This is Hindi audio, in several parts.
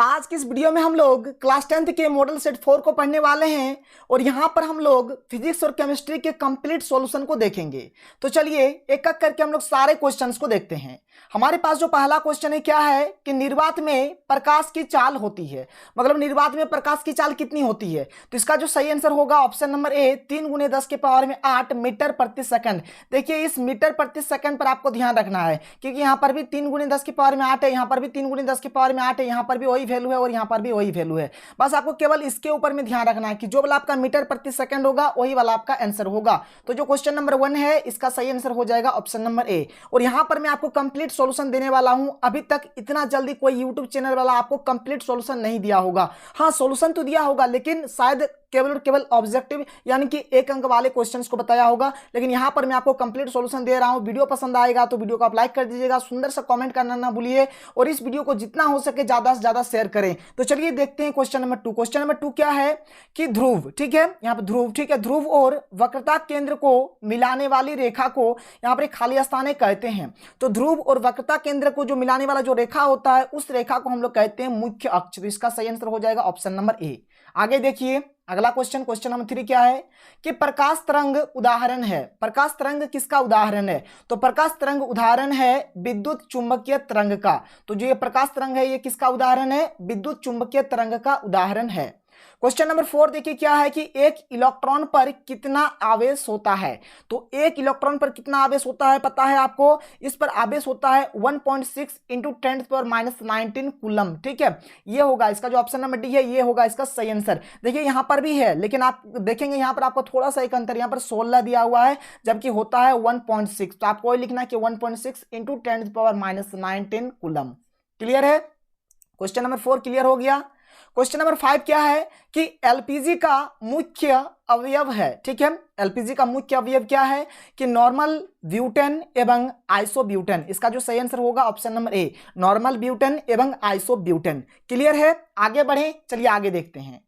आज की इस वीडियो में हम लोग क्लास 10th के मॉडल सेट 4 को पढ़ने वाले हैं और यहाँ पर हम लोग फिजिक्स और केमिस्ट्री के कंप्लीट सॉल्यूशन को देखेंगे। तो चलिए एक एक करके हम लोग सारे क्वेश्चंस को देखते हैं। हमारे पास जो पहला क्वेश्चन है क्या है कि निर्वात में प्रकाश की चाल होती है, मतलब निर्वात में प्रकाश की चाल कितनी होती है। तो इसका जो सही आंसर होगा ऑप्शन नंबर ए 3 × 10⁸ मीटर प्रति सेकंड। देखिए इस मीटर प्रति सेकंड पर आपको ध्यान रखना है क्योंकि यहाँ पर भी 3 × 10⁸ है, यहाँ पर भी 3 × 10⁸ है, यहाँ पर भी वही वैल्यू है और यहाँ पर भी वही वैल्यू है। बस आपको केवल इसके ऊपर में ध्यान रखना है कि जो वाला आपका मीटर प्रति सेकंड होगा वही वाला आपका आंसर होगा। तो जो क्वेश्चन नंबर 1 है इसका सही आंसर हो जाएगा ऑप्शन नंबर ए। और यहाँ पर मैं आपको कंप्लीट सॉल्यूशन देने वाला हूं। अभी तक इतना जल्दी कोई यूट्यूब चैनल वाला आपको कंप्लीट सॉल्यूशन नहीं दिया होगा। हाँ सॉल्यूशन तो दिया होगा लेकिन शायद केवल और केवल ऑब्जेक्टिव यानी कि 1 अंक वाले क्वेश्चंस को बताया होगा, लेकिन यहां पर मैं आपको कंप्लीट सॉल्यूशन दे रहा हूं। वीडियो पसंद आएगा तो वीडियो को आप लाइक कर दीजिएगा, सुंदर सा कमेंट करना ना भूलिए और इस वीडियो को जितना हो सके ज्यादा से ज्यादा शेयर करें। तो चलिए देखते हैं क्वेश्चन नंबर 2। क्वेश्चन नंबर 2 क्या है कि ध्रुव, ठीक है, यहाँ पर ध्रुव, ठीक है, ध्रुव और वक्रता केंद्र को मिलाने वाली रेखा को यहाँ पर खाली स्थान कहते हैं। तो ध्रुव और वक्रता केंद्र को जो मिलाने वाला जो रेखा होता है उस रेखा को हम लोग कहते हैं मुख्य अक्ष। तो इसका सही आंसर हो जाएगा ऑप्शन नंबर ए। आगे देखिए अगला क्वेश्चन, क्वेश्चन नंबर 3 क्या है कि प्रकाश तरंग उदाहरण है। प्रकाश तरंग किसका उदाहरण है? तो प्रकाश तरंग उदाहरण है विद्युत चुंबकीय तरंग का। तो जो ये प्रकाश तरंग है ये किसका उदाहरण है? विद्युत चुंबकीय तरंग का उदाहरण है। क्वेश्चन नंबर 4 देखिए क्या है कि एक इलेक्ट्रॉन पर कितना आवेश होता है। तो एक इलेक्ट्रॉन पर कितना आवेश होता है पता है आपको? इस पर आवेश होता है 1.6 × 10⁻19 कूलम, ठीक है, ये होगा इसका जो ऑप्शन नंबर डी है, ये होगा इसका सही आंसर। देखिए यहां पर भी है लेकिन आप देखेंगे यहां पर आपको थोड़ा सा एक अंतर, यहां पर 16 दिया हुआ है जबकि होता है 1.6। तो आपको लिखना है कि 1.6 × 10⁻19 कूलम। क्लियर है? क्वेश्चन नंबर 4 क्लियर हो गया। क्वेश्चन नंबर 5 क्या है कि एलपीजी का मुख्य अवयव है, ठीक है, एलपीजी का मुख्य अवयव क्या है कि नॉर्मल ब्यूटेन एवं आइसोब्यूटेन। इसका जो सही आंसर होगा option number A, normal butane एवं आइसोब्यूटेन। क्लियर है? आगे बढ़े, चलिए आगे देखते हैं।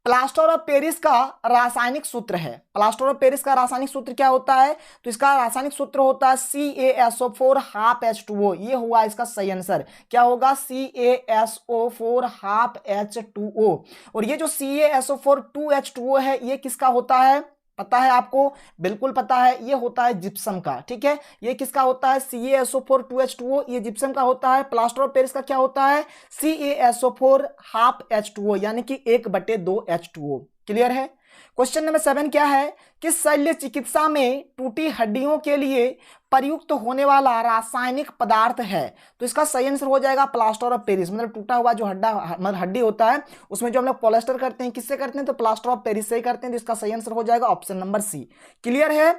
प्लास्टर ऑफ पेरिस का रासायनिक सूत्र है। प्लास्टर ऑफ पेरिस का रासायनिक सूत्र क्या होता है? तो इसका रासायनिक सूत्र होता है CaSO4 ½ H2O। ये हुआ इसका सही आंसर। क्या होगा? CaSO4 ½ H2O। और ये जो CaSO4 2H2O है ये किसका होता है पता है आपको? बिल्कुल पता है, ये होता है जिप्सम का, ठीक है। ये किसका होता है? CaSO4 2H2O, ये जिप्सम का होता है। प्लास्टर ऑफ पेरिस का क्या होता है? CaSO4 ½ H2O यानी कि 1/2 H2O। क्लियर है? क्वेश्चन नंबर 7 क्या है कि शल्य चिकित्सा में टूटी हड्डियों के लिए प्रयुक्त होने वाला रासायनिक पदार्थ है। तो इसका सही आंसर हो जाएगा प्लास्टर ऑफ पेरिस। मतलब टूटा हुआ जो हड्डी होता है उसमें जो हम लोग पॉलिस्टर करते हैं किससे करते हैं? तो प्लास्टर ऑफ पेरिस से ही करते हैं। तो इसका सही आंसर हो जाएगा ऑप्शन नंबर सी। क्लियर है?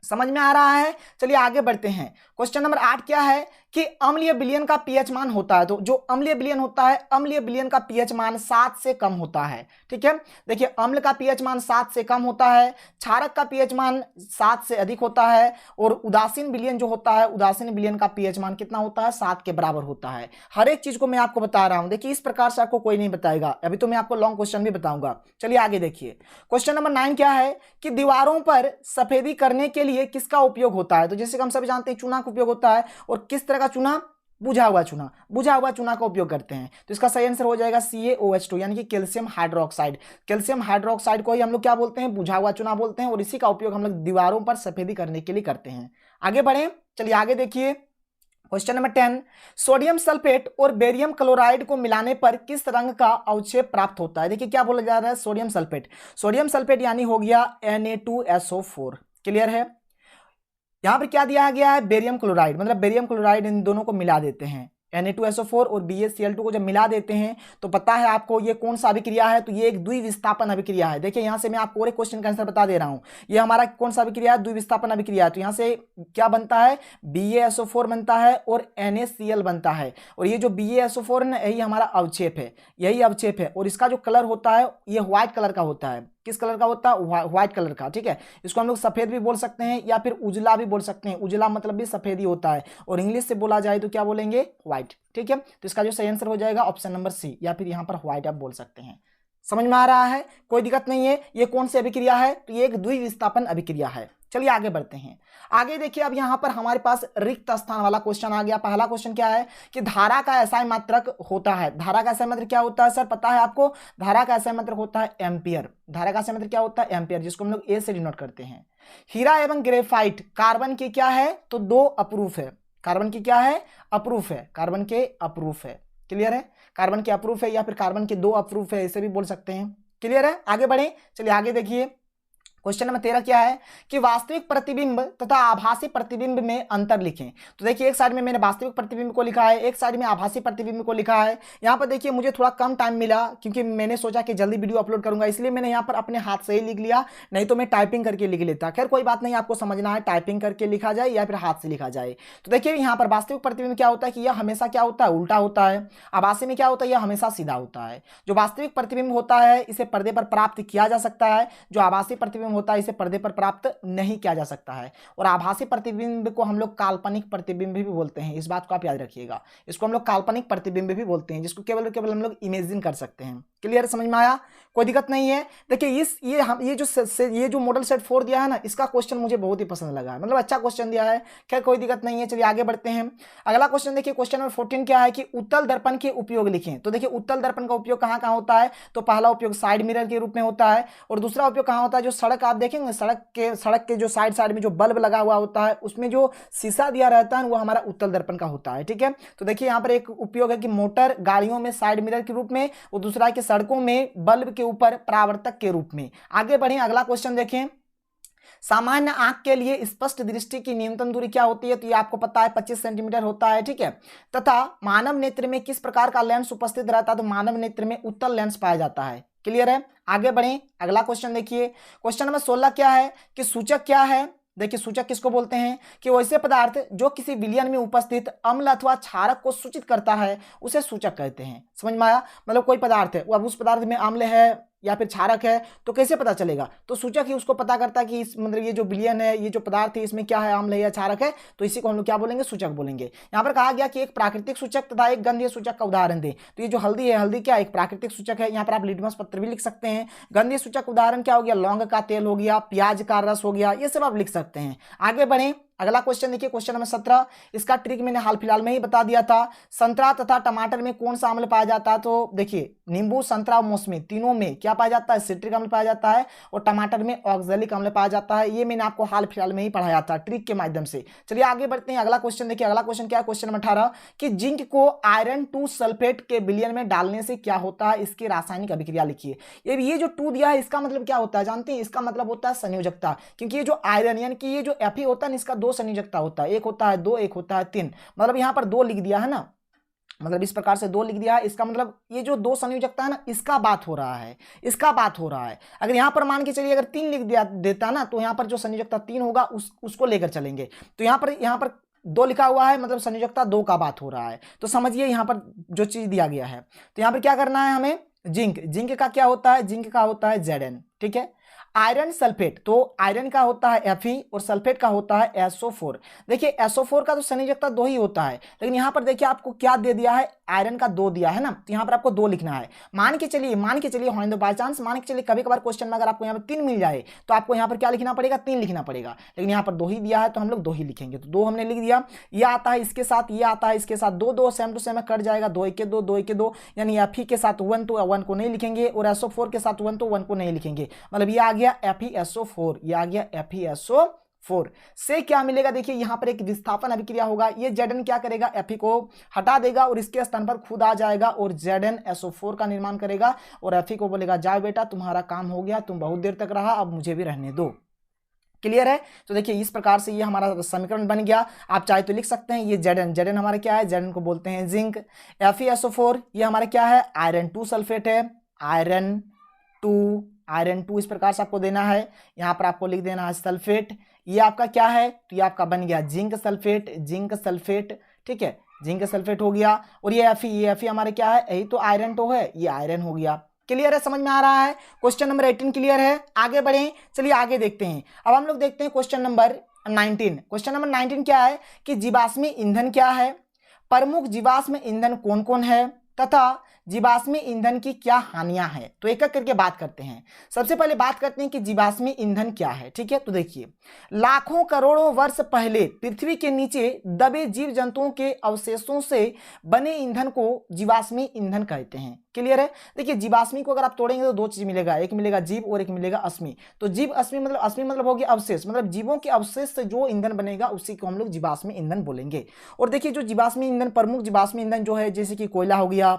समझ में आ रहा है? चलिए आगे बढ़ते हैं। क्वेश्चन नंबर 8 क्या है कि अम्लीय विलयन का पीएच मान होता है। तो जो अम्लीय विलयन होता है, अम्लीय विलयन का पीएच मान 7 से कम होता है, ठीक है। देखिए अम्ल का पीएच मान 7 से कम होता है, क्षारक का पीएच मान 7 से अधिक होता है और उदासीन विलयन जो होता है, उदासीन विलयन का पीएच मान कितना होता है? 7 के बराबर होता है। हर एक चीज को मैं आपको बता रहा हूं। देखिए इस प्रकार से आपको कोई नहीं बताएगा। अभी तो मैं आपको लॉन्ग क्वेश्चन भी बताऊंगा। चलिए आगे देखिए। क्वेश्चन नंबर 9 क्या है कि दीवारों पर सफेदी करने के लिए किसका उपयोग होता है? तो जैसे कि हम सभी जानते हैं चूना का उपयोग होता है। और किस तरह का चूना? बुझा हुआ चूना, बुझा हुआ चूना का उपयोग करते हैं। तो इसका सही आंसर हो जाएगा CaOH2 यानी कि कैल्शियम हाइड्रोक्साइड। कैल्शियम हाइड्रोक्साइड को ही हम लोग क्या बोलते हैं? बुझा हुआ चूना बोलते हैं और इसी का उपयोग हम लोग दीवारों पर सफेदी करने के लिए करते हैं। आगे बढ़ें, चलिए आगे देखिए। क्वेश्चन नंबर 10 सोडियम सल्फेट और बेरियम क्लोराइड को मिलाने पर किस रंग का अवक्षेप प्राप्त होता है? देखिए क्या बोला जा रहा है? Sodium sulphate. सोडियम सल्फेट यानी हो गया Na2SO4। क्लियर है? यहां पर क्या दिया गया है? बेरियम क्लोराइड, मतलब बेरियम क्लोराइड इन दोनों को मिला देते हैं। Na2SO4 और BaCl2 को जब मिला देते हैं तो पता है आपको ये कौन सा अभिक्रिया है? तो ये एक द्विविस्थापन अभिक्रिया है। देखिए यहां से मैं आपको और एक क्वेश्चन का आंसर बता दे रहा हूं। ये हमारा कौन सा अभिक्रिया है? द्विविस्थापन अभिक्रिया है। तो यहां से क्या बनता है? BaSO4 बनता है और NaCl बनता है। और ये जो BaSO4 है यही हमारा अवक्षेप है, यही अवक्षेप है। और इसका जो कलर होता है ये व्हाइट कलर का होता है। किस कलर का होता है? व्हाइट कलर का, ठीक है। इसको हम लोग सफेद भी बोल सकते हैं या फिर उजला भी बोल सकते हैं। उजला मतलब भी सफेद ही होता है और इंग्लिश से बोला जाए तो क्या बोलेंगे? व्हाइट, ठीक है। तो इसका जो सही आंसर हो जाएगा ऑप्शन नंबर सी या फिर यहां पर व्हाइट आप बोल सकते हैं। समझ में आ रहा है? कोई दिक्कत नहीं है। ये कौन सी अभिक्रिया है? तो ये एक द्विविस्थापन अभिक्रिया है। चलिए आगे बढ़ते हैं। आगे देखिए, अब यहाँ पर हमारे पास रिक्त स्थान वाला क्वेश्चन आ गया। पहला क्वेश्चन क्या है कि धारा का एसआई मात्रक होता है। धारा का एसआई मात्रक क्या होता है सर, पता है आपको? धारा का एसआई मात्रक होता है एम्पियर। धारा का एसआई मात्रक क्या होता है? एम्पियर, जिसको हम लोग ए से डिनोट करते हैं। हीरा एवं ग्रेफाइट कार्बन की क्या है, तो 2 अप्रूफ है। कार्बन की क्या है? अप्रूफ है। कार्बन के अप्रूफ है। क्लियर है? कार्बन के अप्रूफ है या फिर कार्बन के 2 अप्रूफ है, इसे भी बोल सकते हैं। क्लियर है? आगे बढ़े, चलिए आगे देखिए। क्वेश्चन नंबर 13 क्या है कि वास्तविक प्रतिबिंब तथा आभासी प्रतिबिंब में अंतर लिखें। तो देखिए, एक साइड में मैंने वास्तविक प्रतिबिंब को लिखा है, एक साइड में आभासी प्रतिबिंब को लिखा है। यहाँ पर देखिए मुझे थोड़ा कम टाइम मिला क्योंकि मैंने सोचा कि जल्दी वीडियो अपलोड करूंगा, इसलिए मैंने यहाँ पर अपने हाथ से ही लिख लिया, नहीं तो मैं टाइपिंग करके लिख लेता। खैर कोई बात नहीं, आपको समझना है टाइपिंग करके लिखा जाए या फिर हाथ से लिखा जाए। तो देखिए यहाँ पर वास्तविक प्रतिबिंब क्या होता है कि यह हमेशा क्या होता है, उल्टा होता है। आभासी में क्या होता है, यह हमेशा सीधा होता है। जो वास्तविक प्रतिबिंब होता है इसे पर्दे पर प्राप्त किया जा सकता है, जो आभासी प्रतिबिंब होता है इसे पर्दे पर प्राप्त नहीं किया जा सकता है। और आभासी प्रतिबिंब को हम लोग काल्पनिक प्रतिबिंब भी बोलते हैं, इस बात को आप याद रखिएगा। इसको हम लोग काल्पनिक प्रतिबिंब भी बोलते हैं, जिसको केवल केवल हम लोग इमेजिन कर सकते हैं। क्लियर, समझ में आया? कोई दिक्कत नहीं है। देखिए ये जो मॉडल सेट 4 दिया है ना, इसका क्वेश्चन मुझे बहुत ही पसंद लगा है, मतलब अच्छा क्वेश्चन दिया है। खैर कोई दिक्कत नहीं है, चलिए आगे बढ़ते हैं। अगला क्वेश्चन देखिए, क्वेश्चन नंबर 14 क्या है कि उत्तल दर्पण के उपयोग लिखें। तो देखिए उत्तल दर्पण का उपयोग कहाँ कहाँ होता है, तो पहला उपयोग साइड मिरर के रूप में होता है, और दूसरा उपयोग कहाँ होता है, जो सड़क आप देखेंगे, सड़क के जो साइड में जो बल्ब लगा हुआ होता है उसमें जो शीशा दिया रहता है वो हमारा उत्तल दर्पण का होता है। ठीक है, तो देखिए यहाँ पर एक उपयोग है कि मोटर गाड़ियों में साइड मिरर के रूप में, और दूसरा है कि सड़कों में बल्ब के ऊपर परावर्तक के रूप में। आगे बढ़े, अगला क्वेश्चन देखें। सामान्य आंख के लिए स्पष्ट दृष्टि की न्यूनतम दूरी क्या होती है, तो ये आपको पता है 25 सेंटीमीटर होता है। ठीक है, तथा मानव नेत्र में किस प्रकार का लेंस उपस्थित रहता है, तो मानव नेत्र में उत्तल लेंस पाया जाता है। क्लियर है? आगे बढ़ें, अगला क्वेश्चन देखिए। क्वेश्चन नंबर 16 क्या है कि सूचक क्या है। देखिए सूचक किसको बोलते हैं कि वैसे पदार्थ जो किसी विलयन में उपस्थित अम्ल अथवा क्षारक को सूचित करता है उसे सूचक कहते हैं। समझ में आया? मतलब कोई पदार्थ है, वो अब उस पदार्थ में अम्ल है या फिर क्षारक है तो कैसे पता चलेगा, तो सूचक ही उसको पता करता है कि इस मतलब ये जो विलयन है, ये जो पदार्थ है, इसमें क्या है, अम्ल है या क्षारक है, तो इसी को हम लोग क्या बोलेंगे, सूचक बोलेंगे। यहाँ पर कहा गया कि एक प्राकृतिक सूचक तथा एक गंधीय सूचक का उदाहरण दें। तो ये जो हल्दी है, हल्दी क्या एक प्राकृतिक सूचक है। यहाँ पर आप लिटमस पत्र भी लिख सकते हैं। गंधीय सूचक उदाहरण क्या हो गया, लौंग का तेल हो गया, प्याज का रस हो गया, ये सब आप लिख सकते हैं। आगे बढ़े, अगला क्वेश्चन देखिए, क्वेश्चन नंबर 17। इसका ट्रिक मैंने हाल फिलहाल में ही बता दिया था। संतरा तथा टमाटर में कौन सा अम्ल पाया जाता है, तो देखिए नींबू, संतरा और मौसमी तीनों में क्या पाया जाता है, सिट्रिक अम्ल पाया जाता है, और टमाटर में ऑक्सैलिक अम्ल पाया जाता है। ये मैंने आपको हाल फिलहाल में ही पढ़ाया था ट्रिक के माध्यम से। चलिए आगे बढ़ते हैं, अगला क्वेश्चन देखिए। अगला क्वेश्चन क्या है, क्वेश्चन नंबर 18 कि जिंक को आयरन 2 सल्फेट के विलयन में डालने से क्या होता है, इसकी रासायनिक अभिक्रिया लिखिए। ये जो 2 दिया है इसका मतलब क्या होता है जानते हैं, इसका मतलब होता है संयोजकता। क्योंकि ये जो आयरन यानी कि ये जो Fe होता है इसका 2 संयोजकता होता है, एक होता है 2, एक होता है 3। मतलब यहाँ पर 2 लिख दिया है ना, मतलब इस प्रकार से 2 लिख दिया है, इसका मतलब ये जो 2 संयोजकता है ना, इसका बात हो रहा है, इसका बात हो रहा है। अगर यहाँ पर मान के चलिए अगर 3 लिख दिया देता ना, तो यहाँ पर जो संयोजकता 3 होगा उसको लेकर चलेंगे। तो यहाँ पर 2 लिखा हुआ है, मतलब संयोजकता 2 का बात हो रहा है। तो समझिए यहाँ पर जो चीज दिया गया है, तो यहाँ पर क्या करना है हमें, जिंक का क्या होता है, जिंक का होता है Zn। ठीक है, आयरन सल्फेट, तो आयरन का होता है Fe और सल्फेट का होता है SO4। देखिए SO4 का तो संयोजकता 2 ही होता है, लेकिन यहाँ पर देखिए आपको क्या दे दिया है, आयरन का 2 दिया है ना, तो यहाँ पर आपको 2 लिखना है। मान के चलिए होने दो, बाय चांस मान के चलिए कभी कभार क्वेश्चन में अगर आपको यहाँ पर 3 मिल जाए तो आपको यहाँ पर क्या लिखना पड़ेगा, 3 लिखना पड़ेगा। लेकिन यहाँ पर 2 ही दिया है तो हम लोग 2 ही लिखेंगे, तो 2 हमने लिख दिया। ये आता है इसके साथ, ये आता है इसके साथ, 2 सेम टू सेम कट जाएगा, 2 1 2 2 1 2, यानी Fe के साथ 1 तो 1 को नहीं लिखेंगे, और SO4 के साथ 1 तो 1 को नहीं लिखेंगे। मतलब ये आ गया FeSO4, ये आ गया FeSO4 से क्या मिलेगा, देखिए यहाँ पर एक विस्थापन अभिक्रिया होगा। ये Zn क्या करेगा, Fe को हटा देगा और इसके स्थान पर खुद आ जाएगा और ZnSO4 का निर्माण करेगा, और Fe को बोलेगा जाओ बेटा तुम्हारा काम हो गया, तुम बहुत देर तक रहा, अब मुझे भी रहने दो। क्लियर है? तो देखिए इस प्रकार से ये हमारा समीकरण बन गया। आप चाहे तो लिख सकते हैं ये Zn हमारा क्या है, Zn को बोलते हैं जिंक। FeSO4 ये हमारा क्या है, आयरन 2 सल्फेट है, आयरन 2 इस प्रकार से आपको देना है। यहाँ पर आपको लिख देना है सल्फेट, ये आपका क्या है, तो ये आपका बन गया जिंक सल्फेट। ठीक है, जिंक सल्फेट हो गया। और ये Fe हमारे क्या है, यही तो आयरन 2 है, ये आयरन हो गया। क्लियर है, समझ में आ रहा है? क्वेश्चन नंबर 18 क्लियर है? आगे बढ़ें, चलिए आगे देखते हैं। अब हम लोग देखते हैं क्वेश्चन नंबर 19। क्वेश्चन नंबर 19 क्या है कि जीवाश्मी ईंधन क्या है, प्रमुख जीवाश्म ईंधन कौन कौन है, तथा जीवाश्मी ईंधन की क्या हानियां हैं? तो एक एक करके बात करते हैं। सबसे पहले बात करते हैं कि जीवाश्मी ईंधन क्या है। ठीक है, तो देखिए, लाखों करोड़ों वर्ष पहले पृथ्वी के नीचे दबे जीव जंतुओं के अवशेषों से बने ईंधन को जीवाश्मी ईंधन कहते हैं। क्लियर है? देखिए, जीवाश्मी को अगर आप तोड़ेंगे तो दो चीज मिलेगा, एक मिलेगा जीव और एक मिलेगा अश्मी। तो जीव अश्मी मतलब हो गया अवशेष, मतलब जीवों के अवशेष से जो ईंधन बनेगा उसी को हम लोग जीवाश्मी ईंधन बोलेंगे। और देखिए, जो जीवाश्मी ईंधन, प्रमुख जीवाश्मी ईंधन जो है, जैसे कि कोयला हो गया,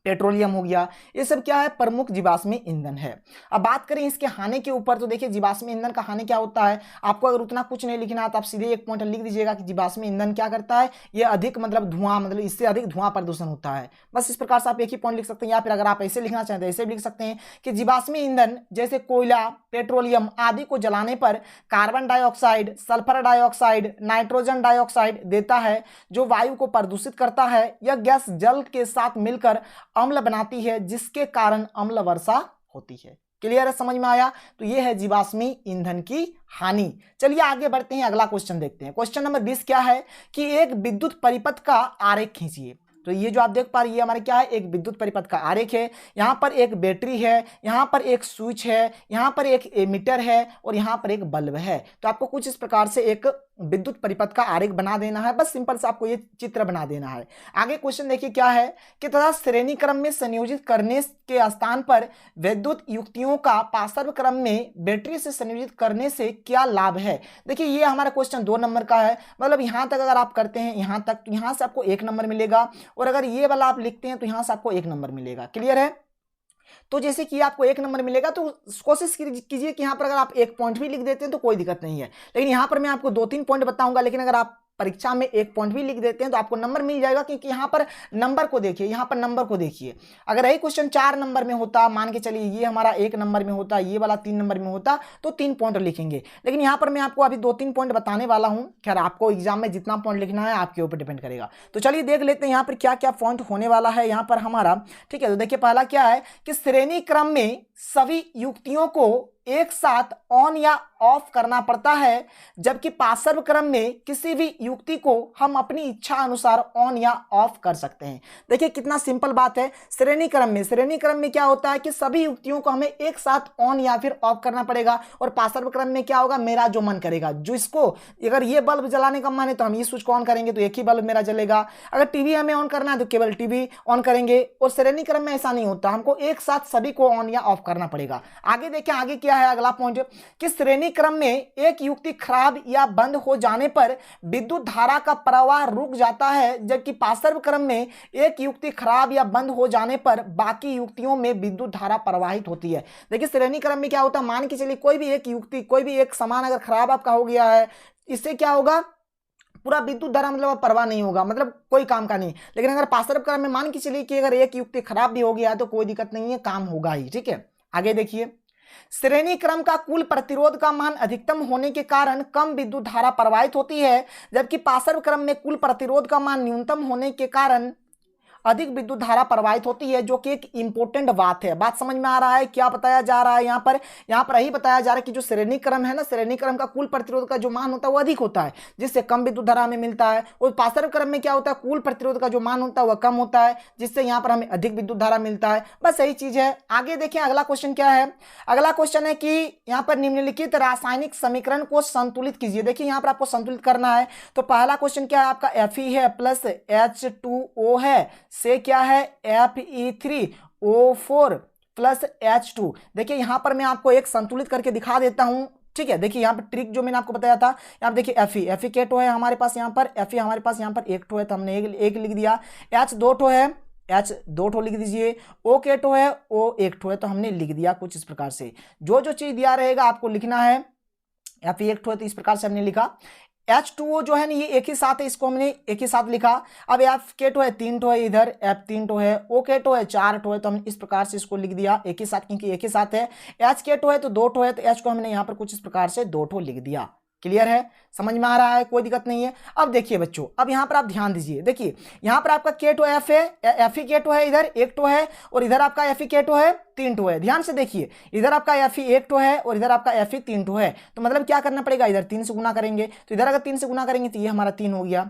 पेट्रोलियम हो गया, ये सब क्या है? प्रमुख जीवाश्मी ईंधन है। अब बात करें इसके हानि के ऊपर, तो देखिए जीवाश्मी ईंधन का हानि क्या होता है। आपको अगर उतना कुछ नहीं लिखना है तो आप सीधे एक पॉइंट लिख दीजिएगा कि जीवाश्मी ईंधन क्या करता है, ये अधिक मतलब धुआं, मतलब इससे अधिक धुआं प्रदूषण होता है। बस इस प्रकार से आप एक ही पॉइंट लिख सकते हैं, या फिर अगर आप ऐसे लिखना चाहते हैं ऐसे भी लिख सकते हैं कि जीवाश्मी ईंधन जैसे कोयला, पेट्रोलियम आदि को जलाने पर carbon dioxide, sulphur dioxide, nitrogen dioxide देता है, जो वायु को प्रदूषित करता है। यह गैस जल के साथ मिलकर अम्ल बनाती है, जिसके कारण अम्ल वर्षा होती है। क्लियर है? समझ में आया? तो यह है जीवाश्मी ईंधन की हानि। चलिए आगे बढ़ते हैं, अगला क्वेश्चन देखते हैं। क्वेश्चन नंबर 20 क्या है कि एक विद्युत परिपथ का आरेख खींचिए। तो ये जो आप देख पा रही है हमारे क्या है, एक विद्युत परिपथ का आरेख है। यहां पर एक बैटरी है, यहां पर एक स्विच है, यहां पर एक एमीटर है और यहां पर एक बल्ब है। तो आपको कुछ इस प्रकार से एक विद्युत परिपथ का आरेख बना देना है, बस सिंपल से आपको ये चित्र बना देना है। आगे क्वेश्चन देखिए क्या है कि तथा श्रेणी क्रम में संयोजित करने के स्थान पर विद्युत युक्तियों का पार्श्व क्रम में बैटरी से संयोजित करने से क्या लाभ है। देखिए, ये हमारा क्वेश्चन 2 नंबर का है, मतलब यहां तक अगर आप करते हैं यहां तक, तो यहां से आपको 1 नंबर मिलेगा, और अगर ये वाला आप लिखते हैं तो यहां से आपको 1 नंबर मिलेगा। क्लियर है? तो जैसे कि आपको 1 नंबर मिलेगा, तो कोशिश कीजिए कि यहां पर अगर आप 1 पॉइंट भी लिख देते हैं तो कोई दिक्कत नहीं है, लेकिन यहां पर मैं आपको 2-3 पॉइंट बताऊंगा, लेकिन अगर आप परीक्षा में 1 पॉइंट भी लिख देते हैं तो आपको नंबर मिल जाएगा, क्योंकि यहां पर नंबर को देखिए, यहां पर नंबर को देखिए। अगर यही क्वेश्चन 4 नंबर में होता, मान के चलिए ये हमारा 1 नंबर में होता, ये वाला 3 नंबर में होता, तो 3 पॉइंट लिखेंगे, लेकिन यहां पर मैं आपको अभी 2-3 पॉइंट बताने वाला हूं। खैर, आपको एग्जाम में जितना पॉइंट लिखना है आपके ऊपर डिपेंड करेगा। तो चलिए देख लेते हैं यहां पर क्या क्या पॉइंट होने वाला है यहां पर हमारा। ठीक है, तो देखिए पहला क्या है कि श्रेणी क्रम में सभी युक्तियों को एक साथ ऑन या ऑफ करना पड़ता है, जबकि पार्श्व क्रम में किसी भी युक्ति को हम अपनी इच्छा अनुसार ऑन या ऑफ कर सकते हैं। देखिए कितना सिंपल बात है। श्रेणी क्रम में क्या होता है कि सभी युक्तियों को हमें एक साथ ऑन या फिर ऑफ करना पड़ेगा, और पार्श्व क्रम में क्या होगा, मेरा जो मन करेगा, जो इसको अगर ये बल्ब जलाने का मन है तो हम इस स्विच को ऑन करेंगे तो एक ही बल्ब मेरा जलेगा, अगर टीवी हमें ऑन करना है तो केवल टीवी ऑन करेंगे। और श्रेणी क्रम में ऐसा नहीं होता, हमको एक साथ सभी को ऑन या ऑफ करना पड़ेगा। आगे देखें, आगे क्या है अगला पॉइंट कि श्रेणी क्रम में एक युक्ति खराब या बंद हो जाने पर विद्युत धारा का प्रवाह रुक जाता है, जबकि पार्श्व क्रम में एक युक्ति खराब या बंद हो जाने पर बाकी युक्तियों में विद्युत धारा प्रवाहित होती है। देखिए श्रेणी क्रम में क्या होता है, मान के चलिए कोई भी एक युक्ति, कोई भी एक सामान अगर खराब आपका हो गया है, इससे क्या होगा, पूरा विद्युत धारा मतलब परवाह नहीं होगा, मतलब कोई काम का नहीं। लेकिन अगर पार्श्व क्रम में मान के चलिए कि अगर एक युक्ति खराब भी हो गया है तो कोई दिक्कत नहीं है, काम होगा ही। ठीक है, आगे देखिए, श्रेणी क्रम का कुल प्रतिरोध का मान अधिकतम होने के कारण कम विद्युत धारा प्रवाहित होती है, जबकि पार्श्व क्रम में कुल प्रतिरोध का मान न्यूनतम होने के कारण अधिक विद्युत धारा प्रवाहित होती है, जो कि एक इंपॉर्टेंट बात है। बात समझ में आ रहा है क्या बताया जा रहा है यहाँ पर यही बताया जा रहा है कि जो श्रेणी क्रम है ना, श्रेणी क्रम का कुल प्रतिरोध का जो मान होता है वो अधिक होता है, जिससे कम विद्युत धारा हमें मिलता है। और पार्श्व क्रम में क्या होता है, कुल प्रतिरोध का जो मान होता है वह कम होता है, जिससे यहाँ पर हमें अधिक विद्युत धारा मिलता है। बस यही चीज है। आगे देखें अगला क्वेश्चन क्या है। अगला क्वेश्चन है कि यहाँ पर निम्नलिखित रासायनिक समीकरण को संतुलित कीजिए। देखिए यहाँ पर आपको संतुलित करना है। तो पहला क्वेश्चन क्या है आपका, Fe है प्लस H2O है, से क्या है Fe3O4 प्लस H2। देखिए यहां पर मैं आपको एक संतुलित करके दिखा देता हूं। ठीक है, देखिए यहाँ पर ट्रिक जो मैंने आपको बताया था, यहाँ पर देखिए Fe के ठो है हमारे पास, यहाँ पर Fe हमारे पास यहाँ पर एक ठो है तो हमने एक लिख दिया। H 2 ठो है, H 2 ठो लिख दीजिए। O के ठो है, O 1 ठो है तो हमने लिख दिया। कुछ इस प्रकार से जो जो चीज दिया रहेगा आपको लिखना है। Fe 1 ठो है तो इस प्रकार से हमने लिखा। H2O जो है ना ये एक ही साथ है, इसको हमने एक ही साथ लिखा। अब F के ठो है 3 ठो है, इधर F 3 ठो है, O के ठो है 4 ठो है तो हम इस प्रकार से इसको लिख दिया एक ही साथ, क्योंकि एक ही साथ है। H के ठो है तो 2 ठो है तो H को हमने यहाँ पर कुछ इस प्रकार से 2 ठो लिख दिया। क्लियर है, समझ में आ रहा है, कोई दिक्कत नहीं है। अब देखिए बच्चों, अब यहाँ पर आप ध्यान दीजिए। देखिए यहाँ पर आपका के टू एफ है, Fe के टू है, इधर 1 टो है और इधर आपका Fe के टो है 3 टो है। ध्यान से देखिए, इधर आपका Fe 1 टो है और इधर आपका Fe 3 टो है। तो मतलब क्या करना पड़ेगा, इधर 3 से गुना करेंगे, तो इधर अगर 3 से गुना करेंगे तो ये हमारा 3 हो गया।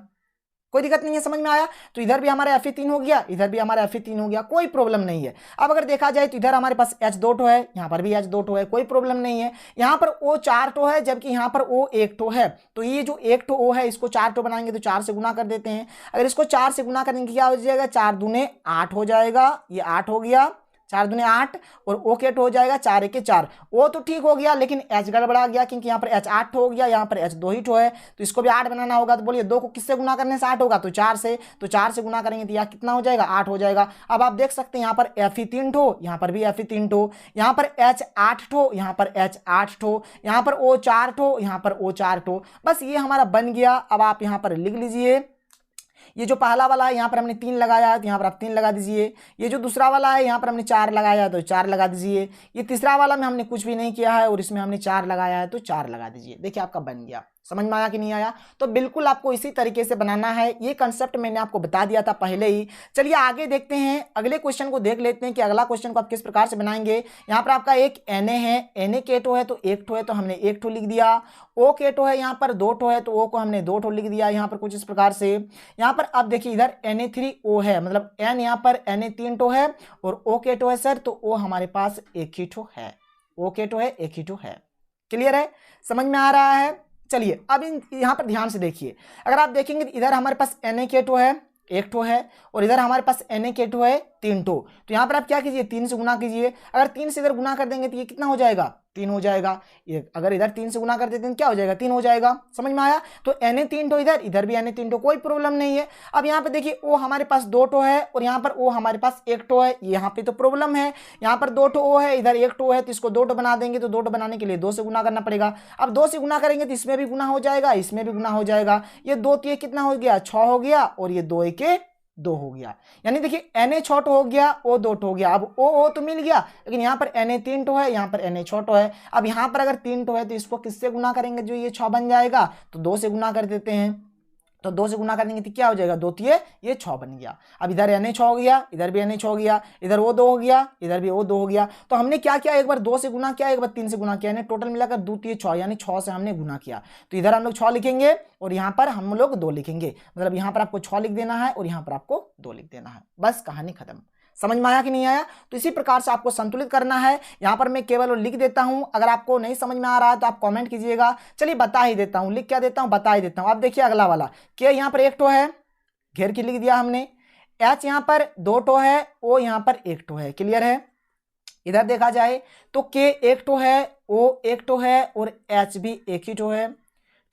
कोई दिक्कत नहीं है, समझ में आया। तो इधर भी हमारा Fe3 हो गया, इधर भी हमारा Fe3 हो गया, कोई प्रॉब्लम नहीं है। अब अगर देखा जाए तो इधर हमारे पास H2 है, यहाँ पर भी H2 है, कोई प्रॉब्लम नहीं है। यहाँ पर O4 है, जबकि यहाँ पर O1 है। तो ये जो 1 O है इसको 4 बनाएंगे तो 4 से गुना कर देते हैं। अगर इसको 4 से गुना करेंगे क्या हो जाएगा, 4 दूने 8 हो जाएगा, ये 8 हो गया, 4 दूने 8, और ओ के हो जाएगा 4 एके 4। ओ तो ठीक हो गया, लेकिन H गड़बड़ा गया, क्योंकि यहाँ पर H 8 हो गया, यहाँ पर H 2 ही है, तो इसको भी 8 बनाना होगा। तो बोलिए 2 को किससे गुना करने से 8 होगा, तो 4 से, तो 4 से गुना करेंगे तो यहाँ कितना हो जाएगा, 8 हो जाएगा। अब आप देख सकते हैं यहाँ पर Fe3 ठो, यहाँ पर भी Fe3 ठो, यहाँ पर H 8 ठो, यहाँ पर H 8 ठो, यहाँ पर O 4 ठो, यहाँ पर O 4 ठो। बस ये हमारा बन गया। अब आप यहाँ पर लिख लीजिए, ये जो पहला वाला है यहाँ पर हमने 3 लगाया है तो यहाँ पर आप 3 लगा दीजिए। ये जो दूसरा वाला है यहाँ पर हमने 4 लगाया है तो 4 लगा दीजिए। ये तीसरा वाला में हमने कुछ भी नहीं किया है और इसमें हमने 4 लगाया है तो 4 लगा दीजिए। देखिए आपका बन गया। समझ में आया कि नहीं आया? तो बिल्कुल आपको इसी तरीके से बनाना है। ये कंसेप्ट मैंने आपको बता दिया था पहले ही। चलिए आगे देखते हैं, अगले क्वेश्चन को देख लेते हैं कि अगला क्वेश्चन को आप किस प्रकार से बनाएंगे। यहाँ पर आपका एक Na है, Na के टो है तो 1 ठो है तो हमने 1 ठो लिख दिया। O के टो है यहाँ पर 2 ठो है तो O को हमने 2 ठो लिख दिया यहाँ पर कुछ इस प्रकार से। यहाँ पर अब देखिए इधर Na3O है, मतलब N यहाँ पर Na3 टो है और O के टो है सर, तो O हमारे पास 1 ही ठो है, O के टो है 1 ही ठो है। क्लियर है? समझ में आ रहा है? चलिए अब यहाँ पर ध्यान से देखिए, अगर आप देखेंगे तो इधर हमारे पास Na के टो है 1 ठो है और इधर हमारे पास Na के टो है 3 ठो। तो यहाँ पर आप क्या कीजिए, 3 से गुना कीजिए। अगर 3 से इधर गुना कर देंगे तो ये कितना हो जाएगा, 3 हो जाएगा। ये अगर इधर 3 से गुना कर देते हैं क्या हो जाएगा, 3 हो जाएगा। समझ में आया? तो Na3 टो इधर, इधर भी Na3 टो, कोई प्रॉब्लम नहीं है। अब यहाँ पे देखिए O हमारे पास 2 टो है और यहाँ पर O हमारे पास 1 टो है, यहाँ पे तो प्रॉब्लम है। यहाँ पर 2 टो O है, इधर 1 टो है, तो इसको 2 टो बना देंगे। तो 2 टो बनाने के लिए 2 से गुना करना पड़ेगा। अब 2 से गुना करेंगे तो इसमें भी गुना हो जाएगा, इसमें भी गुना हो जाएगा। ये 2 तो ये कितना हो गया, 6 हो गया, और ये 2 1 2 हो गया। यानी देखिए Na 6 टो हो गया, O 2 टो हो गया। अब O तो मिल गया, लेकिन यहाँ पर Na3 टो है, यहाँ पर Na 6 टो है। अब यहाँ पर अगर 3 टो है तो इसको किससे गुना करेंगे जो ये 6 बन जाएगा, तो 2 से गुना कर देते हैं। तो 2 से गुना कर देंगे तो क्या हो जाएगा, 2 ये 6 बन गया। अब इधर Na 6 हो गया, इधर भी Na 6 हो गया, इधर O 2 हो गया, इधर भी O 2 हो गया। तो हमने क्या किया, एक बार 2 से गुना किया, एक बार 3 से गुना किया, यानी टोटल मिलाकर 2 3 6, यानी 6 से हमने गुना किया। तो इधर हम लोग 6 लिखेंगे और यहाँ पर हम लोग 2 लिखेंगे, मतलब यहाँ पर आपको 6 लिख देना है और यहाँ पर आपको 2 लिख देना है। बस कहानी खत्म। समझ में आया कि नहीं आया? तो इसी प्रकार से आपको संतुलित करना है। यहाँ पर मैं केवल लिख देता हूं, अगर आपको नहीं समझ में आ रहा है तो आप कमेंट कीजिएगा। चलिए बता ही देता हूं, लिख क्या देता हूं, बता ही देता हूं। अब देखिए अगला वाला के, यहाँ पर 1 टो है, घेर के लिख दिया हमने। H यहाँ पर 2 टो है, O यहाँ पर 1 टो है। क्लियर है? इधर देखा जाए तो K 1 टो है, O 1 टो है और H भी 1 ही टो है।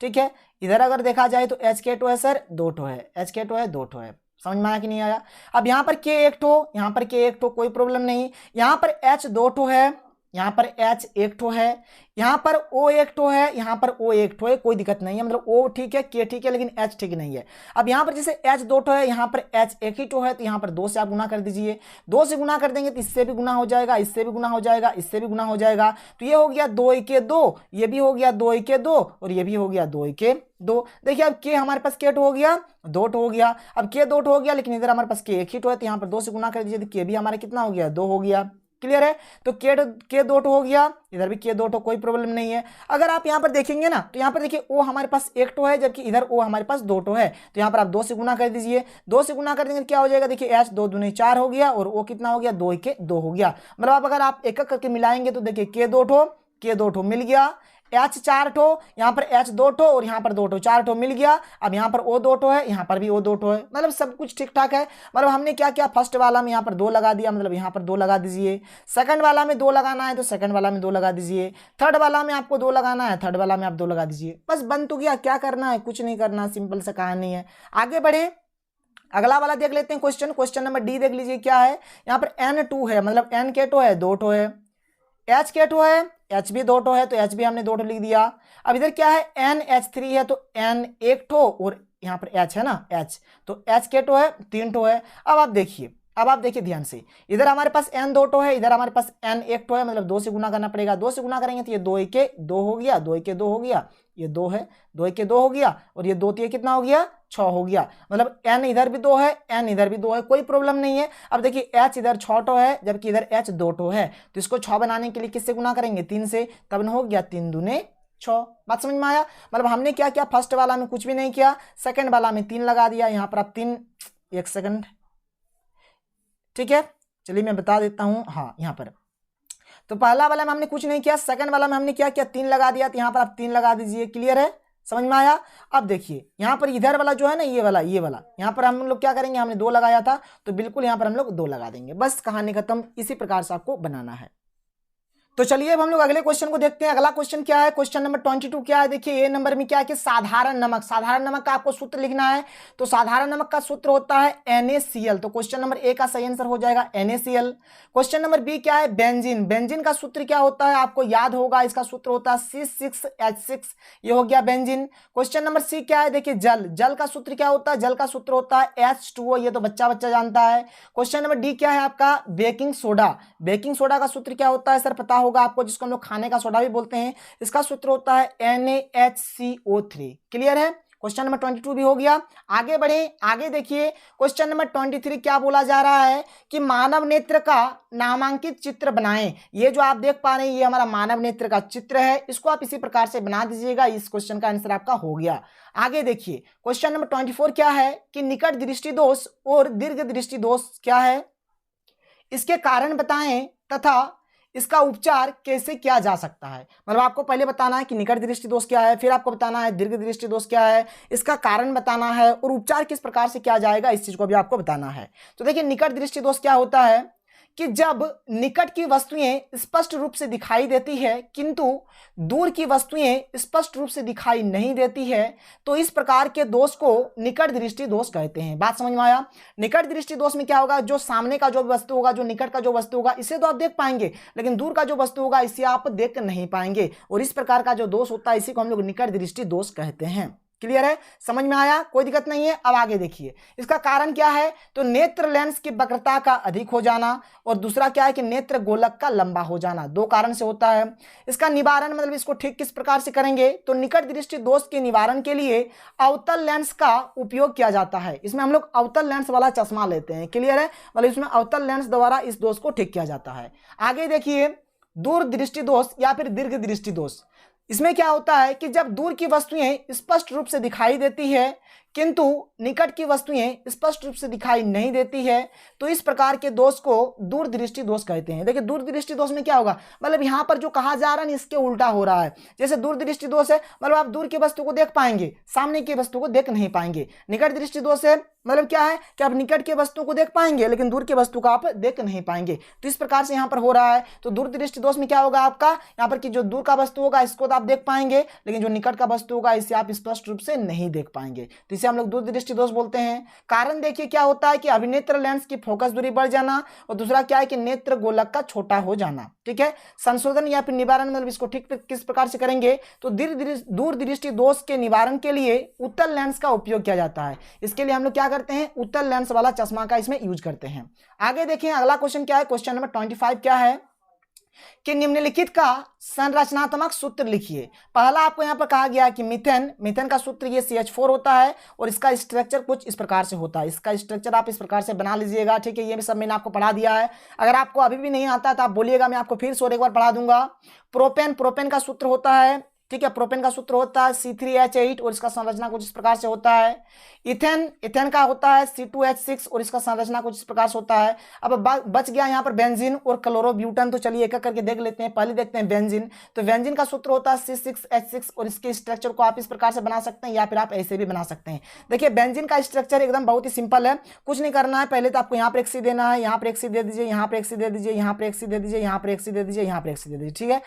ठीक है? इधर अगर देखा जाए तो H के टो है सर 2 टो है, H के टो है 2 टो है। समझ में आया कि नहीं आया? अब यहाँ पर K 1 टो, यहाँ पर K 1 टो, कोई प्रॉब्लम नहीं। यहाँ पर H 2 टो है, यहाँ पर H 1 टो है, यहाँ पर O 1 टो है, यहाँ पर O 1 टो है, कोई दिक्कत नहीं है। मतलब O ठीक है, K ठीक है, लेकिन H ठीक नहीं है। अब यहाँ पर जैसे H 2 टो है, यहाँ पर H 1 ही टो है, तो यहाँ पर 2 से आप गुना कर दीजिए। 2 से गुना कर देंगे तो इससे भी गुना हो जाएगा, इससे भी गुना हो जाएगा, इससे भी गुना हो जाएगा। तो ये हो गया 2 1 2, ये भी हो गया 2 1 2 और ये भी हो गया 2 1 2। देखिए अब K हमारे पास K टो हो गया, 2 टो हो गया। अब K 2 टो हो गया, लेकिन इधर हमारे पास K 1 ही टो है, तो यहाँ पर 2 से गुना कर दीजिए तो K भी हमारा कितना हो गया, 2 हो गया। क्लियर है? तो K 2 टो हो गया, इधर भी K 2 टो, कोई प्रॉब्लम नहीं है। अगर आप यहाँ पर देखेंगे ना तो यहाँ पर देखिए O हमारे पास 1 टो है, जबकि इधर O हमारे पास 2 टो है। तो यहाँ पर आप 2 से गुना कर दीजिए। 2 से गुना कर देंगे क्या हो जाएगा, देखिए H 2 दूनी 4 हो गया और O कितना हो गया, 2 1 2 हो गया। मतलब आप अगर आप एक एक करके मिलाएंगे तो देखिए K 2 टो मिल गया, H 4 टो, यहाँ पर H 2 टो और यहाँ पर 2 टो, 4 टो मिल गया। अब यहाँ पर O 2 टो है, यहाँ पर भी O 2 टो है, मतलब सब कुछ ठीक ठाक है। मतलब हमने क्या किया, फर्स्ट वाला में यहाँ पर 2 लगा दिया, मतलब यहाँ पर 2 लगा दीजिए। सेकंड वाला में 2 लगाना है तो सेकंड वाला में 2 लगा दीजिए। थर्ड वाला में आपको 2 लगाना है, थर्ड वाला में आप 2 लगा दीजिए। बस बन तो गया, क्या करना है, कुछ नहीं करना, सिंपल सा कहानी है। आगे बढ़े, अगला वाला देख लेते हैं क्वेश्चन नंबर डी देख लीजिए क्या है। यहाँ पर N2 है, मतलब N के टो है, 2 टो है। H के टो है, H भी 2 टो है, तो H भी हमने 2 टो लिख दिया। अब इधर क्या है, NH3 है, तो N 1 टो और यहाँ पर H है ना, H, तो H के टो है, 3 टो है। अब आप देखिए ध्यान से, इधर हमारे पास N 2 टो है, इधर हमारे पास N 1 टो है, मतलब 2 से गुना करना पड़ेगा। 2 से गुना करेंगे तो ये 2 1 2 हो गया, 2 1 2 हो गया, ये 2 है, 2 1 2 हो गया और ये 2 3 कितना हो गया, 6 हो गया। मतलब N इधर भी 2 है, N इधर भी 2 है, कोई प्रॉब्लम नहीं है। अब देखिए H इधर 6 टो है, जबकि इधर H 2 टो है, तो इसको 6 बनाने के लिए किससे गुना करेंगे, 3 से, तब न हो गया 3 दूने 6। बात समझ में आया? मतलब हमने क्या किया, फर्स्ट वाला में कुछ भी नहीं किया, सेकंड वाला में 3 लगा दिया। यहाँ पर आप 3, एक सेकंड, ठीक है, चलिए मैं बता देता हूं। हाँ, यहाँ पर तो पहला वाला में हमने कुछ नहीं किया, सेकंड वाला में हमने क्या किया, 3 लगा दिया। तो यहाँ पर आप 3 लगा दीजिए। क्लियर है? समझ में आया? अब देखिए यहाँ पर इधर वाला जो है ना, ये वाला यहाँ पर हम लोग क्या करेंगे, हमने 2 लगाया था तो बिल्कुल यहाँ पर हम लोग 2 लगा देंगे। बस कहानी खत्म। इसी प्रकार से आपको बनाना है। तो चलिए अब हम लोग अगले क्वेश्चन को देखते हैं। अगला क्वेश्चन क्या है, क्वेश्चन नंबर 22 क्या है, देखिए ए नंबर में क्या है कि साधारण नमक, साधारण नमक का आपको सूत्र लिखना है। तो साधारण नमक का सूत्र होता है NaCl। तो क्वेश्चन नंबर ए का सही आंसर हो जाएगा NaCl। क्वेश्चन नंबर बी क्या है, बेंजीन। बेंजीन का सूत्र क्या होता है, आपको याद होगा, इसका सूत्र होता है C6H6। ये हो गया बेंजीन। क्वेश्चन नंबर सी क्या है, देखिए जल। जल का सूत्र क्या होता है, जल का सूत्र होता है H2O। ये तो बच्चा बच्चा जानता है। क्वेश्चन नंबर डी क्या है आपका, बेकिंग सोडा। बेकिंग सोडा का सूत्र क्या होता है सर, पता होगा आपको, जिसको हम लोग खाने का सोडा भी बोलते हैं। इसका सूत्र होता है NaHCO3। क्लियर है? क्वेश्चन नंबर 22 भी हो गया। आगे बढ़े, आगे देखिए क्वेश्चन नंबर 23 क्या बोला जा रहा है कि मानव नेत्र का नामांकित चित्र बनाएं। ये जो आप देख पा रहे हैं ये हमारा मानव नेत्र का चित्र है, इसको आप इसी प्रकार से बना दीजिएगा। इस क्वेश्चन का आंसर आपका हो गया। आगे देखिए क्वेश्चन नंबर 24 क्या है कि निकट दृष्टि दोष और दीर्घ दृष्टि दोष क्या है, इसके कारण बताएं तथा इसका उपचार कैसे किया जा सकता है। मतलब आपको पहले बताना है कि निकट दृष्टि दोष क्या है, फिर आपको बताना है दीर्घ दृष्टि दोष क्या है, इसका कारण बताना है और उपचार किस प्रकार से किया जाएगा, इस चीज को भी आपको बताना है। तो देखिए निकट दृष्टि दोष क्या होता है कि जब निकट की वस्तुएं स्पष्ट रूप से दिखाई देती है किंतु दूर की वस्तुएं स्पष्ट रूप से दिखाई नहीं देती है, तो इस प्रकार के दोष को निकट दृष्टि दोष कहते हैं। बात समझ में आया? निकट दृष्टि दोष में क्या होगा, जो सामने का जो वस्तु होगा, जो निकट का जो वस्तु होगा, इसे तो आप देख पाएंगे, लेकिन दूर का जो वस्तु होगा इसे आप देख नहीं पाएंगे। और इस प्रकार का जो दोष होता है इसी को हम लोग निकट दृष्टि दोष कहते हैं। क्लियर है? समझ में आया? कोई दिक्कत नहीं है। अब आगे देखिए इसका कारण क्या है, तो नेत्र लेंस की वक्रता का अधिक हो जाना और दूसरा क्या है कि नेत्र गोलक का लंबा हो जाना। 2 कारण से होता है। इसका निवारण मतलब इसको ठीक किस प्रकार से करेंगे, तो निकट दृष्टि दोष के निवारण के लिए अवतल लेंस का उपयोग किया जाता है। इसमें हम लोग अवतल लेंस वाला चश्मा लेते हैं। क्लियर है? मतलब इसमें अवतल लेंस द्वारा इस दोष को ठीक किया जाता है। आगे देखिए दूर दृष्टि दोष या फिर दीर्घ दृष्टि दोष। इसमें क्या होता है कि जब दूर की वस्तुएं स्पष्ट रूप से दिखाई देती है किंतु निकट की वस्तुएं स्पष्ट रूप से दिखाई नहीं देती है, तो इस प्रकार के दोष को दूर दृष्टि दोष कहते हैं। देखिए दूर दृष्टि दोष में क्या होगा, मतलब यहां पर जो कहा जा रहा है इसके उल्टा हो रहा है। जैसे दूर दृष्टि दोष है मतलब आप दूर की वस्तु को देख पाएंगे, सामने की वस्तु को देख नहीं पाएंगे। निकट दृष्टि दोष है मतलब क्या है कि आप निकट के वस्तु को देख पाएंगे लेकिन दूर के वस्तु को आप देख नहीं पाएंगे। तो इस प्रकार से यहाँ पर हो रहा है। तो दूर दृष्टि दोष में क्या होगा आपका, यहाँ पर कि जो दूर का वस्तु होगा इसको तो आप देख पाएंगे लेकिन जो निकट का वस्तु होगा इसे आप स्पष्ट रूप से नहीं देख पाएंगे। तो इसे हम लोग दूर दृष्टि दोष बोलते हैं। कारण देखिए क्या होता है कि अभिनेत्र लेंस की फोकस दूरी बढ़ जाना और दूसरा क्या है कि नेत्र गोलक का छोटा हो जाना। ठीक है? संशोधन या फिर निवारण मतलब इसको ठीक किस प्रकार से करेंगे, तो दूर दृष्टि दोष के निवारण के लिए उत्तल लेंस का उपयोग किया जाता है। इसके लिए हम लोग क्या करते हैं, उत्तल लेंस वाला चश्मा का इसमें यूज करते हैं। आगे देखिए अगला क्वेश्चन क्या है, क्वेश्चन नंबर 25 क्या है कि निम्नलिखित का संरचनात्मक सूत्र लिखिए। पहला आपको यहां पर कहा गया कि मीथेन का सूत्र ये CH4 होता है और इसका स्ट्रक्चर कुछ इस प्रकार से होता है। इसका स्ट्रक्चर आप इस प्रकार से बना लीजिएगा। ठीक है? ये सब मैंने आपको पढ़ा दिया है। अगर आपको अभी भी नहीं आता तो आप बोलिएगा, मैं आपको फिर से और एक बार पढ़ा दूंगा। प्रोपेन का सूत्र होता है, ठीक है, प्रोपेन का सूत्र होता है C3H8 और इसका संरचना कुछ इस प्रकार से होता है। इथेन का होता है C2H6 और इसका संरचना कुछ इस प्रकार से होता है। अब बच गया यहाँ पर बेंजीन और क्लोरोब्यूटन। तो चलिए एक एक करके देख लेते हैं। पहले देखते हैं बेंजीन। तो बेंजीन का सूत्र होता है C6H6 और इसके स्ट्रक्चर को आप इस प्रकार से बना सकते हैं या फिर आप ऐसे भी बना सकते हैं। देखिए बेंजीन का स्ट्रक्चर एकदम बहुत ही सिंपल है, कुछ नहीं करना है। पहले तो आपको यहाँ पर एक C देना है, यहाँ पर एक C दे दीजिए, यहाँ पर एक C दे दीजिए, यहाँ पर एक C दे दीजिए, यहाँ पर एक C दे दीजिए, यहाँ पर एक C दे दीजिए। ठीक है?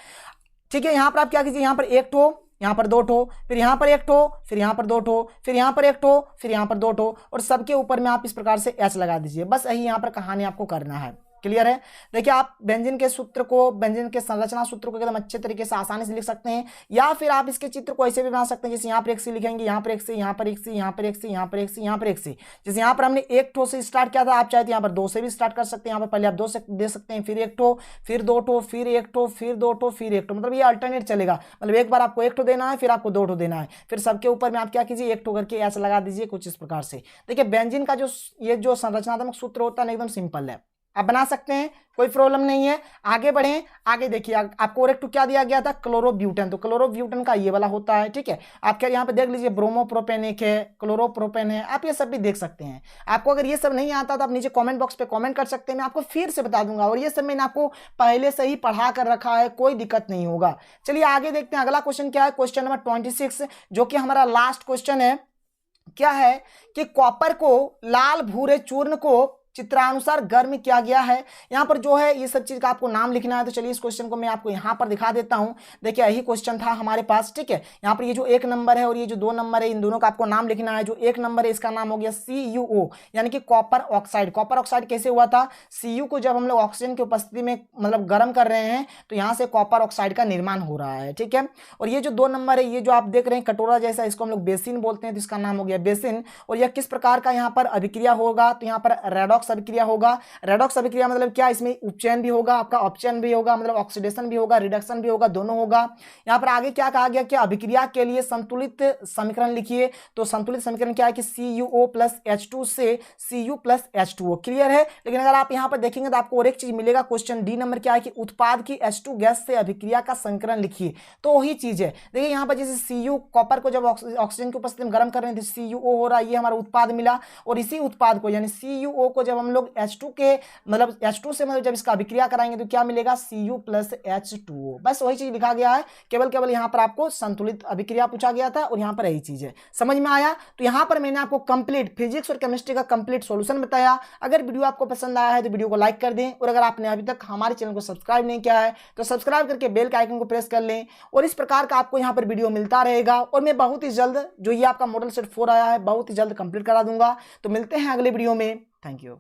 ठीक है, यहाँ पर आप क्या कीजिए, यहाँ पर एक ठो, यहाँ पर 2 ठो, फिर यहाँ पर 1 ठो, फिर यहाँ पर 2 ठो, फिर यहाँ पर 1 ठो, फिर यहाँ पर 2 ठो और सबके ऊपर में आप इस प्रकार से H लगा दीजिए। बस यही यहाँ पर कहानी आपको करना है। क्लियर है? देखिए आप बेंजीन के सूत्र को, बेंजीन के संरचना सूत्र को एकदम अच्छे तरीके से आसानी से लिख सकते हैं या फिर आप इसके चित्र को ऐसे भी बना सकते हैं। जैसे यहाँ पर एक C लिखेंगे, यहाँ पर एक C, यहाँ पर एक C, यहाँ पर एक C, यहाँ पर एक C, यहाँ पर एक C। जैसे यहाँ पर हमने 1 ठो से स्टार्ट किया था, आप चाहे तो यहाँ पर 2 से भी स्टार्ट कर सकते हैं। यहाँ पर पहले आप 2 से दे सकते हैं, फिर 1 ठो, फिर 2 ठो, फिर 1 ठो, फिर 2 ठो, फिर 1 ठो। मतलब ये अल्टरनेट चलेगा। मतलब एक बार आपको 1 ठो देना है, फिर आपको 2 ठो देना है, फिर सबके ऊपर में आप क्या कीजिए, 1 ठो करके ऐसा लगा दीजिए कुछ इस प्रकार से। देखिए बेंजीन का जो ये जो संरचनात्मक सूत्र होता है एकदम सिंपल है। आप बना सकते हैं, कोई प्रॉब्लम नहीं है। आगे बढ़ें, आगे देखिए आपको और एक क्या दिया गया था, क्लोरोब्यूटेन। तो क्लोरोब्यूटेन का ये वाला होता है, ठीक है। आप क्या यहाँ पे देख लीजिए, ब्रोमोप्रोपेन एक है, क्लोरोप्रोपेन है, आप ये सब भी देख सकते हैं। आपको अगर ये सब नहीं आता तो आप नीचे कमेंट बॉक्स पे कमेंट कर सकते हैं, मैं आपको फिर से बता दूंगा। और ये सब मैंने आपको पहले से ही पढ़ा कर रखा है, कोई दिक्कत नहीं होगा। चलिए आगे देखते हैं, अगला क्वेश्चन क्या है, क्वेश्चन नंबर 26, जो कि हमारा लास्ट क्वेश्चन है। क्या है कि कॉपर को लाल भूरे चूर्ण को चित्रानुसार गर्म किया गया है। यहां पर जो है ये सब चीज का आपको नाम लिखना है। तो चलिए इस क्वेश्चन को मैं आपको यहां पर दिखा देता हूं। देखिए यही क्वेश्चन था हमारे पास, ठीक है। यहां पर ये जो 1 नंबर है और ये जो 2 नंबर है, इन दोनों का आपको नाम लिखना है। जो 1 नंबर है इसका नाम हो गया CuO, यानी कि कॉपर ऑक्साइड। कॉपर ऑक्साइड कैसे हुआ था, Cu को जब हम लोग ऑक्सीजन की उपस्थिति में मतलब गर्म कर रहे हैं तो यहां से कॉपर ऑक्साइड का निर्माण हो रहा है, ठीक है। और ये जो 2 नंबर है, ये जो आप देख रहे हैं कटोरा जैसा, इसको हम लोग बेसिन बोलते हैं, तो इसका नाम हो गया बेसिन। और यह किस प्रकार का यहाँ पर अभिक्रिया होगा, तो यहाँ पर रेडॉक्स अभिक्रिया होगा। रेडॉक्स अभिक्रिया मतलब क्या, इसमें उपचयन भी होगा, आपका अपचयन भी होगा, मतलब ऑक्सीडेशन भी होगा, रिडक्शन भी होगा, दोनों होगा। यहाँ पर आगे क्या कहा गया कि अभिक्रिया के लिए संतुलित समीकरण लिखिए। तो संतुलित समीकरण क्या है कि CuO + H2 से Cu + H2O। क्लियर है। लेकिन अगर आप यहाँ पर देखेंगे तो आपको और एक चीज मिलेगा, क्वेश्चन डी नंबर क्या है कि उत्पाद की H2 गैस से अभिक्रिया का समीकरण लिखिए। तो वही चीज है। देखिए यहाँ पर जैसे Cu कॉपर को जब ऑक्सीजन की उपस्थिति में गर्म कर रहे हैं तो CuO हो रहा है, ये हमारा उत्पाद मिला। और इसी उत्पाद को यानी CuO को जब हम लोग H2 के मतलब H2 से मतलब जब इसका अभिक्रिया कराएंगे तो क्या मिलेगा, Cu + H2O। बस वही चीज लिखा गया है, केवल यहाँ पर आपको संतुलित अभिक्रिया पूछा गया था और यहाँ पर यही चीज है। समझ में आया। तो यहाँ पर मैंने आपको कंप्लीट फिजिक्स और केमिस्ट्री का कंप्लीट सॉल्यूशन बताया। अगर वीडियो आपको पसंद आया है तो वीडियो को लाइक कर दें, और अगर आपने अभी तक हमारे चैनल को सब्सक्राइब नहीं किया है तो सब्सक्राइब करके बेल के आइकन को प्रेस कर लें। और इस प्रकार का आपको यहाँ पर वीडियो मिलता रहेगा। और मैं बहुत ही जल्द जो ये आपका मॉडल सेट 4 आया है बहुत ही जल्द कंप्लीट करा दूंगा। तो मिलते हैं अगले वीडियो में। Thank you.